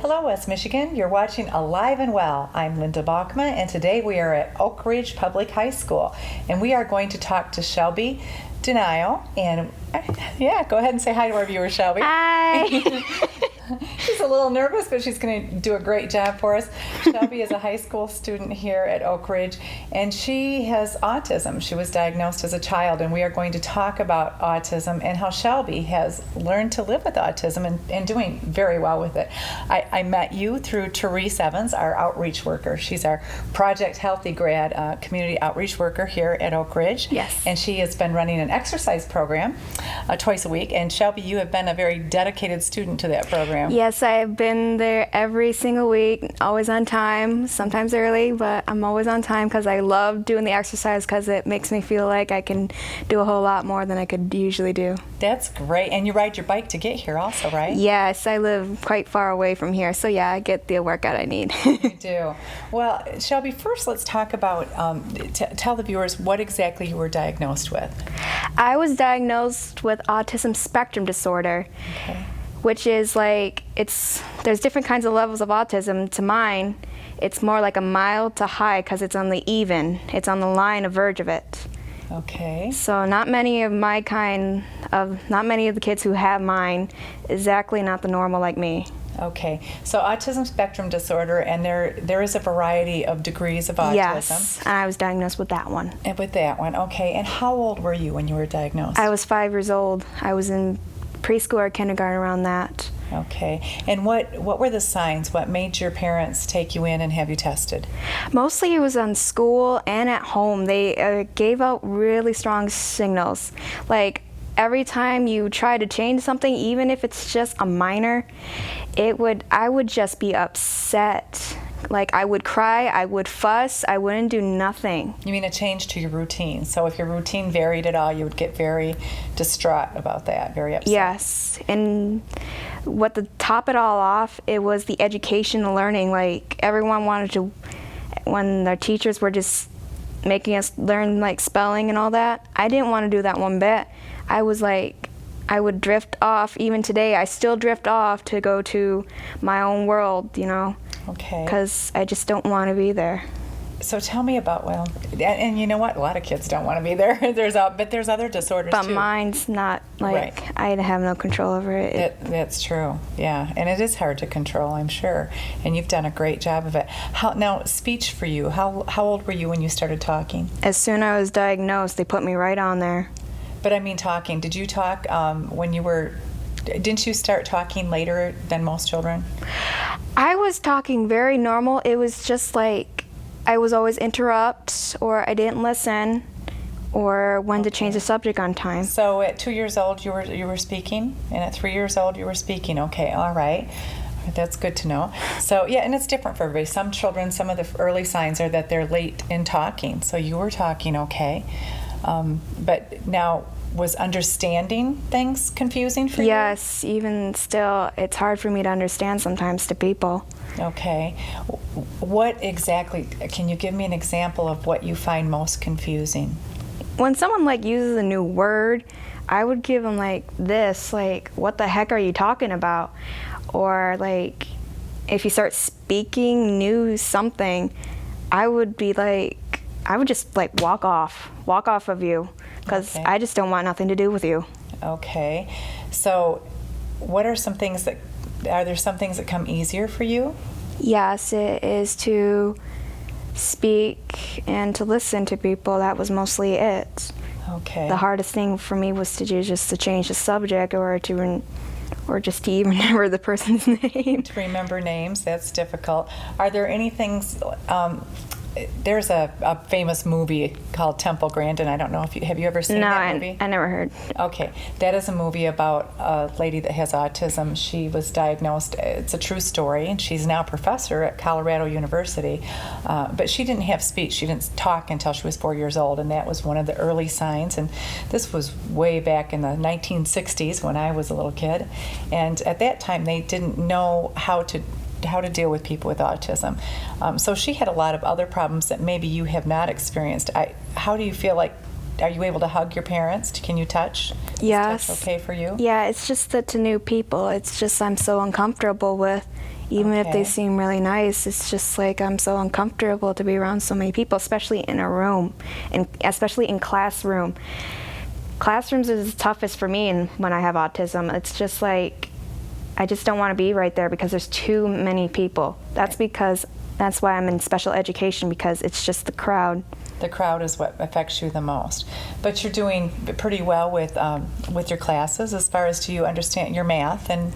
Hello, West Michigan. You're watching Alive and Well. I'm Lynda Balkema, and today we are at Oak Ridge Public High School, and we are going to talk to Shelby Denio. And yeah, go ahead and say hi to our viewers, Shelby. Hi. She's a little nervous, but she's going to do a great job for us. Shelby is a high school student here at Oak Ridge, and she has autism. She was diagnosed as a child, and we are going to talk about autism and how Shelby has learned to live with autism and doing very well with it. I met you through Therese Evans, our outreach worker. She's our Project Healthy grad community outreach worker here at Oak Ridge. Yes. And she has been running an exercise program twice a week. And Shelby, you have been a very dedicated student to that program. Yes, I've been there every single week, always on time, sometimes early, but I'm always on time because I love doing the exercise because it makes me feel like I can do a whole lot more than I could usually do. That's great. And you ride your bike to get here also, right? Yes, I live quite far away from here, so yeah, I get the workout I need. You do. Well, Shelby, first let's talk about, tell the viewers what exactly you were diagnosed with. I was diagnosed with autism spectrum disorder. Okay. Which is like, there's different kinds of levels of autism. To mine, it's more like a mild to high because it's on the even. It's on the line, a verge of it. Okay. So not many of the kids who have mine, exactly not the normal like me. Okay. So autism spectrum disorder, and there is a variety of degrees of autism. Yes, and I was diagnosed with that one. And with that one, okay. And how old were you when you were diagnosed? I was 5 years old. I was in preschool or kindergarten around that. Okay. And what were the signs? What made your parents take you in and have you tested? Mostly it was on school and at home. They gave out really strong signals. Like every time you try to change something, even if it's just a minor, I would just be upset. Like I would cry, I would fuss, I wouldn't do nothing. You mean a change to your routine? So if your routine varied at all, you would get very distraught about that, very upset. Yes, and what to top it all off, it was the education and learning. Like everyone wanted to, when their teachers were just making us learn like spelling and all that, I didn't want to do that one bit. I was like, I would drift off. Even today, I still drift off to go to my own world, you know. Okay. Because I just don't want to be there. So tell me about, and you know what? A lot of kids don't want to be there. But there's other disorders but too. But mine's not like, right. I have no control over it. That's true, yeah. And it is hard to control, I'm sure. And you've done a great job of it. Now, speech for you, how old were you when you started talking? As soon as I was diagnosed, they put me right on there. But I mean talking. Did you talk when you were... Didn't you start talking later than most children? I was talking very normal. It was just like I was always interrupt, or I didn't listen, or when to change the subject on time. So at 2 years old you were speaking, and at 3 years old you were speaking. Okay, all right. That's good to know. So yeah, and it's different for everybody. Some children, some of the early signs are that they're late in talking. So you were talking okay. But now, was understanding things confusing for you? Yes, even still, it's hard for me to understand sometimes to people. Okay. What exactly, can you give me an example of what you find most confusing? When someone like uses a new word, I would give them like this, like, what the heck are you talking about? Or like, if you start speaking new something, I would be like, I would just like walk off of you, because Okay. I just don't want nothing to do with you. Okay. So what are some things are there some things that come easier for you? Yes, it is to speak and to listen to people. That was mostly it. Okay. The hardest thing for me was to do just to change the subject or or just to even remember the person's name. To remember names, that's difficult. Are there any things, there's a famous movie called Temple Grandin. I don't know if have you ever seen that movie? I never heard. Okay, that is a movie about a lady that has autism. She was diagnosed, it's a true story, and she's now a professor at Colorado University. But she didn't have speech. She didn't talk until she was 4 years old, and that was one of the early signs. And this was way back in the 1960s when I was a little kid. And at that time, they didn't know how to deal with people with autism. So she had a lot of other problems that maybe you have not experienced. How do you feel like, are you able to hug your parents? Can you touch? Yes. Is touch okay for you? Yeah, it's just that to new people, it's just I'm so uncomfortable with, even if they seem really nice, it's just like I'm so uncomfortable to be around so many people, especially in a room, and especially in classroom. Classrooms is the toughest for me and when I have autism. It's just like, I just don't want to be right there because there's too many people. That's why I'm in special education, because it's just the crowd. The crowd is what affects you the most. But you're doing pretty well with your classes as far as do you understand your math. And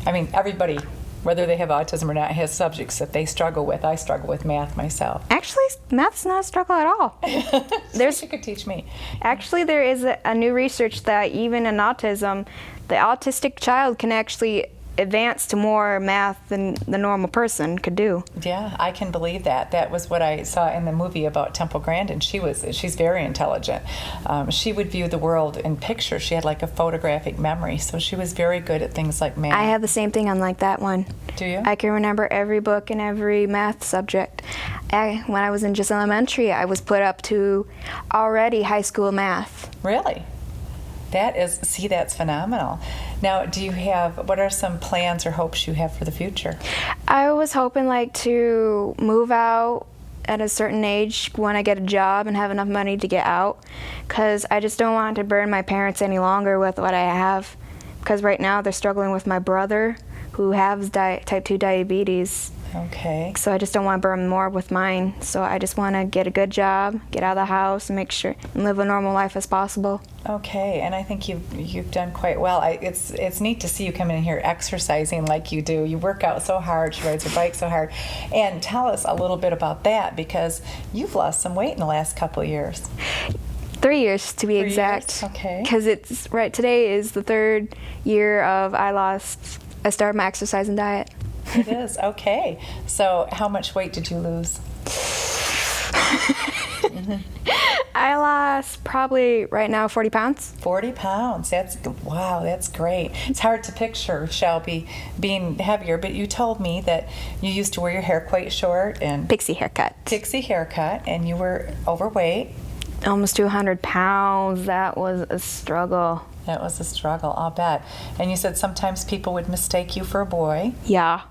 I mean, everybody, whether they have autism or not, has subjects that they struggle with. I struggle with math myself. Actually, math's not a struggle at all. You could teach me. Actually, there is a new research that even in autism, the autistic child can actually advance to more math than the normal person could do. Yeah, I can believe that. That was what I saw in the movie about Temple Grandin. She's very intelligent. She would view the world in pictures. She had like a photographic memory, so she was very good at things like math. I have the same thing unlike that one. Do you? I can remember every book and every math subject. When I was in just elementary, I was put up to already high school math. Really? That's phenomenal. Now, what are some plans or hopes you have for the future? I was hoping to move out at a certain age when I get a job and have enough money to get out, because I just don't want to burden my parents any longer with what I have, because right now they're struggling with my brother who has type 2 diabetes. Okay. So I just don't want to burden more with mine. So I just want to get a good job, get out of the house, and and live a normal life as possible. Okay, and I think you've done quite well. It's neat to see you come in here exercising like you do. You work out so hard. She rides her bike so hard. And tell us a little bit about that, because you've lost some weight in the last couple of years. 3 years to be 3 exact. years? Okay. Because today is the 3rd year of I started my exercise and diet. It is, okay. So how much weight did you lose? I lost probably right now 40 pounds. 40 pounds. Wow, that's great. It's hard to picture Shelby being heavier, but you told me that you used to wear your hair quite short and Pixie haircut, and you were overweight. Almost 200 pounds. That was a struggle. That was a struggle, I'll bet. And you said sometimes people would mistake you for a boy. Yeah,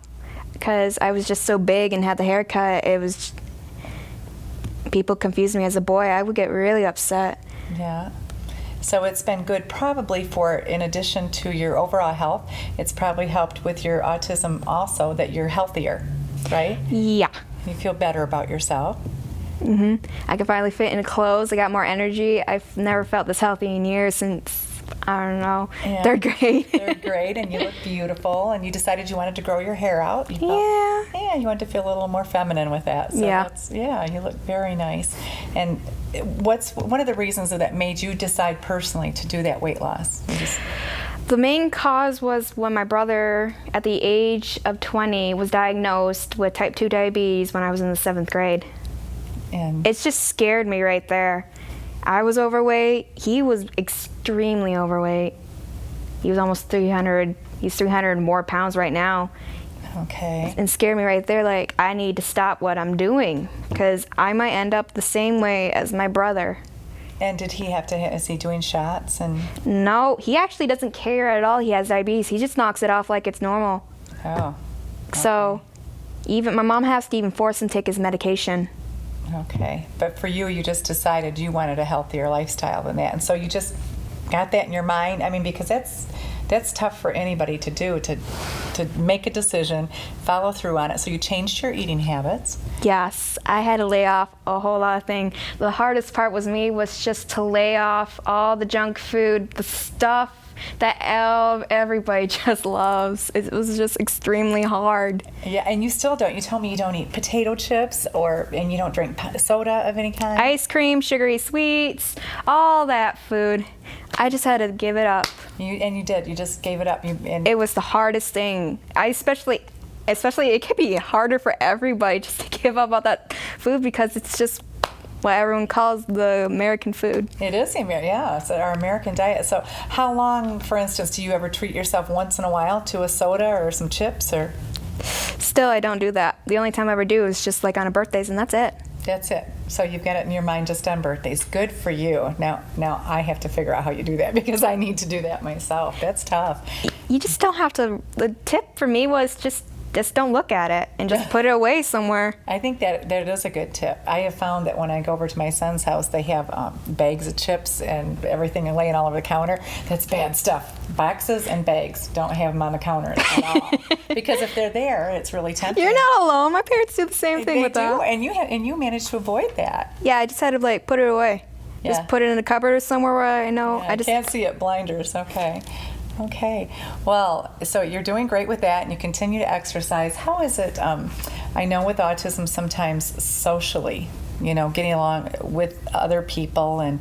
because I was just so big and had the haircut. People confused me as a boy. I would get really upset. Yeah. So it's been good probably in addition to your overall health, it's probably helped with your autism also that you're healthier, right? Yeah. You feel better about yourself. I can finally fit into clothes. I got more energy. I've never felt this healthy in years since, I don't know, Yeah. 3rd grade. 3rd grade, and you look beautiful, and you decided you wanted to grow your hair out. You Yeah. You wanted to feel a little more feminine with that. So Yeah. You look very nice. And what's one of the reasons that made you decide personally to do that weight loss? The main cause was when my brother, at the age of 20, was diagnosed with type 2 diabetes when I was in the 7th grade. And It just scared me right there. I was overweight. He was extremely overweight. He was almost 300. He's 300 more pounds right now. okay. And scared me right there, like, I need to stop what I'm doing because I might end up the same way as my brother. And did he is he doing shots? And No, he actually doesn't care at all. He has diabetes. He just knocks it off like it's normal. Oh. So even my mom has to even force him to take his medication. Okay. But for you, you just decided you wanted a healthier lifestyle than that. And so you just got that in your mind? I mean, because that's tough for anybody to do, to make a decision, follow through on it. So you changed your eating habits. Yes, I had to lay off a whole lot of things. The hardest part was just to lay off all the junk food, the stuff that everybody just loves. It was just extremely hard. Yeah, and you still don't. You told me you don't eat potato chips and you don't drink soda of any kind? Ice cream, sugary sweets, all that food. I just had to give it up. You did. You just gave it up. It was the hardest thing. Especially it can be harder for everybody just to give up all that food because it's just what everyone calls the American food. It is it's our American diet. So how long, for instance, do you ever treat yourself once in a while to a soda or some chips? Or still, I don't do that. The only time I ever do is just like on birthdays, and that's it. That's it. So you've got it in your mind just on birthdays. Good for you. Now I have to figure out how you do that because I need to do that myself. That's tough. You just don't have to. The tip for me was just don't look at it and just put it away somewhere. I think that is a good tip. I have found that when I go over to my son's house, they have bags of chips and everything laying all over the counter. That's bad stuff. Boxes and bags. Don't have them on the counter at all. Because if they're there, it's really tempting. You're not alone. My parents do the same thing with that. And you managed to avoid that. Yeah, I just had to put it away. Yeah. Just put it in a cupboard or somewhere where I know. Yeah, I can't see it. Blinders. Okay. Well, so you're doing great with that, and you continue to exercise. How is it? I know with autism, sometimes socially, getting along with other people, and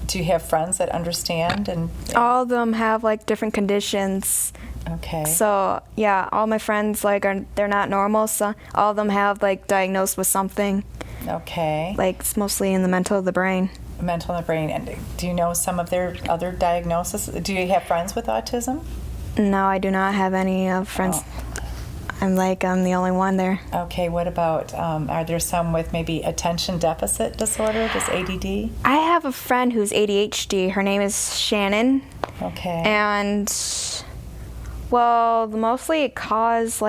do you have friends that understand? And all of them have different conditions. Okay. So yeah, all my friends they're not normal. So all of them have diagnosed with something. Okay. It's mostly in the mental of the brain. Mental in the brain. And do you know some of their other diagnoses? Do you have friends with autism? No, I do not have any friends. Oh. I'm the only one there. Okay, what about, are there some with maybe attention deficit disorder, just ADD? I have a friend who's ADHD. Her name is Shannon. Okay. And, mostly it caused,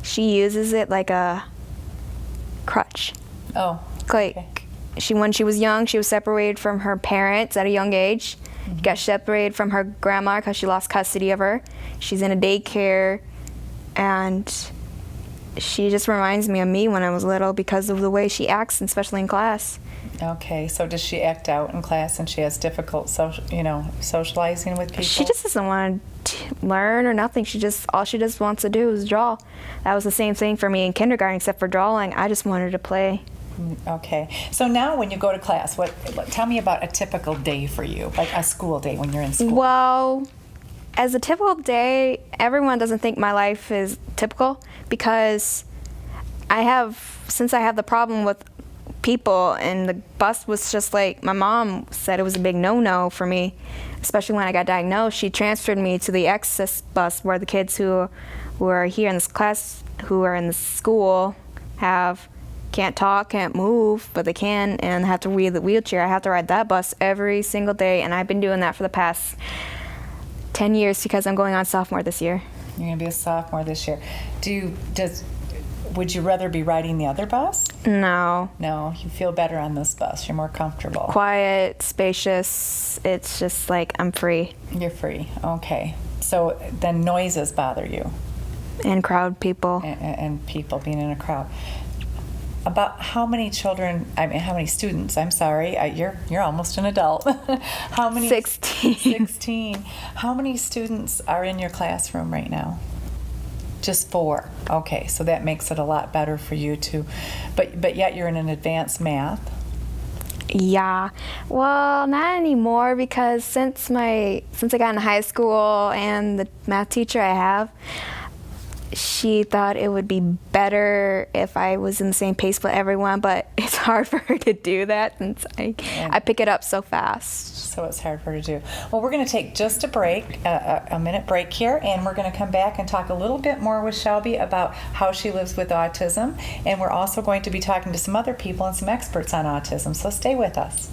she uses it like a crutch. Oh, okay. When she was young, she was separated from her parents at a young age. Mm-hmm. Got separated from her grandma because she lost custody of her. She's in a daycare, and she just reminds me of me when I was little because of the way she acts, especially in class. Okay, so does she act out in class and she has difficult socializing with people? She just doesn't want to learn or nothing. All she just wants to do is draw. That was the same thing for me in kindergarten, except for drawing. I just wanted to play. Okay. So now when you go to class, tell me about a typical day for you, like a school day when you're in school. Well, as a typical day, everyone doesn't think my life is typical because since I have the problem with people, and the bus was just my mom said it was a big no-no for me, especially when I got diagnosed. She transferred me to the access bus where the kids who are here in this class, who are in the school, can't talk, can't move, but they can, and have to wheel the wheelchair. I have to ride that bus every single day, and I've been doing that for the past 10 years because I'm going on sophomore this year. You're going to be a sophomore this year. Would you rather be riding the other bus? No. No, you feel better on this bus. You're more comfortable. Quiet, spacious. It's just I'm free. You're free. Okay. So then noises bother you? And crowd people. And people being in a crowd. About how many students? I'm sorry, you're almost an adult. How many? 16. 16. How many students are in your classroom right now? Just 4. Okay, so that makes it a lot better for you too. But yet you're in an advanced math. Yeah. Well, not anymore because since I got in high school and the math teacher I have, she thought it would be better if I was in the same pace with everyone, but it's hard for her to do that since I pick it up so fast. So it's hard for her to do. Well, we're going to take just a break, a minute break here, and we're going to come back and talk a little bit more with Shelby about how she lives with autism, and we're also going to be talking to some other people and some experts on autism, so stay with us.